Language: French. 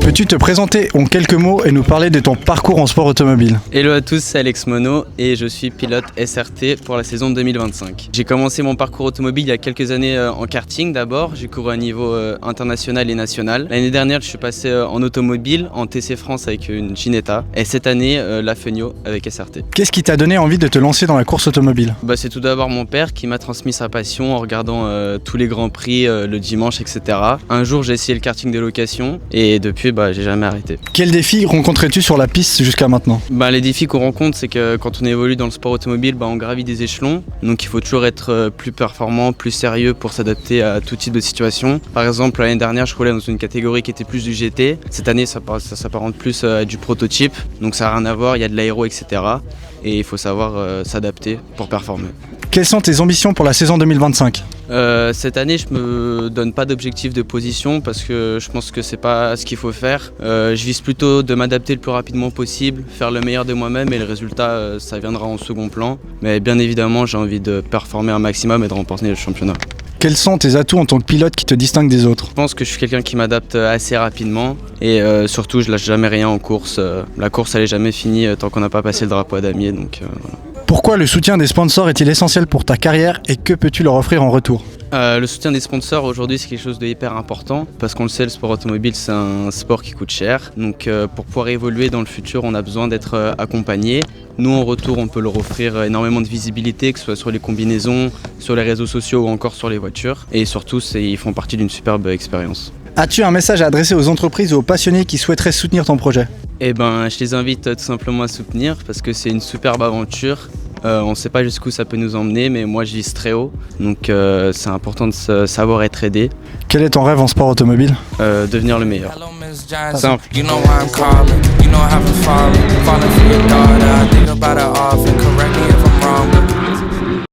Peux-tu te présenter en quelques mots et nous parler de ton parcours en sport automobile? Hello à tous, c'est Alex Monod et je suis pilote SRT pour la saison 2025. J'ai commencé mon parcours automobile il y a quelques années en karting d'abord. J'ai couru à niveau international et national. L'année dernière, je suis passé en automobile, en TC France avec une Ginetta et cette année, la Fenio avec SRT. Qu'est-ce qui t'a donné envie de te lancer dans la course automobile? C'est tout d'abord mon père qui m'a transmis sa passion en regardant tous les grands prix le dimanche, etc. Un jour, j'ai essayé le karting de location et depuis, j'ai jamais arrêté. Quels défis rencontres-tu sur la piste jusqu'à maintenant? Les défis qu'on rencontre, c'est que quand on évolue dans le sport automobile, on gravit des échelons. Donc il faut toujours être plus performant, plus sérieux pour s'adapter à tout type de situation. Par exemple, l'année dernière, je roulais dans une catégorie qui était plus du GT. Cette année, ça s'apparente plus à du prototype. Donc ça n'a rien à voir, il y a de l'aéro, etc. Et il faut savoir s'adapter pour performer. Quelles sont tes ambitions pour la saison 2025? Cette année, je me donne pas d'objectif de position parce que je pense que c'est pas ce qu'il faut faire. Je vise plutôt de m'adapter le plus rapidement possible, faire le meilleur de moi-même et le résultat, ça viendra en second plan. Mais bien évidemment, j'ai envie de performer un maximum et de remporter le championnat. Quels sont tes atouts en tant que pilote qui te distinguent des autres? Je pense que je suis quelqu'un qui m'adapte assez rapidement et surtout, je lâche jamais rien en course. La course, elle est jamais finie tant qu'on n'a pas passé le drapeau à damier. Donc, voilà. Pourquoi le soutien des sponsors est-il essentiel pour ta carrière et que peux-tu leur offrir en retour? Le soutien des sponsors aujourd'hui c'est quelque chose de hyper important parce qu'on le sait, le sport automobile c'est un sport qui coûte cher. Donc pour pouvoir évoluer dans le futur on a besoin d'être accompagné. Nous en retour on peut leur offrir énormément de visibilité, que ce soit sur les combinaisons, sur les réseaux sociaux ou encore sur les voitures. Et surtout ils font partie d'une superbe expérience. As-tu un message à adresser aux entreprises ou aux passionnés qui souhaiteraient soutenir ton projet? Je les invite tout simplement à soutenir parce que c'est une superbe aventure. On ne sait pas jusqu'où ça peut nous emmener, mais moi je vise très haut, donc c'est important de savoir être aidé. Quel est ton rêve en sport automobile? Devenir le meilleur. Simple.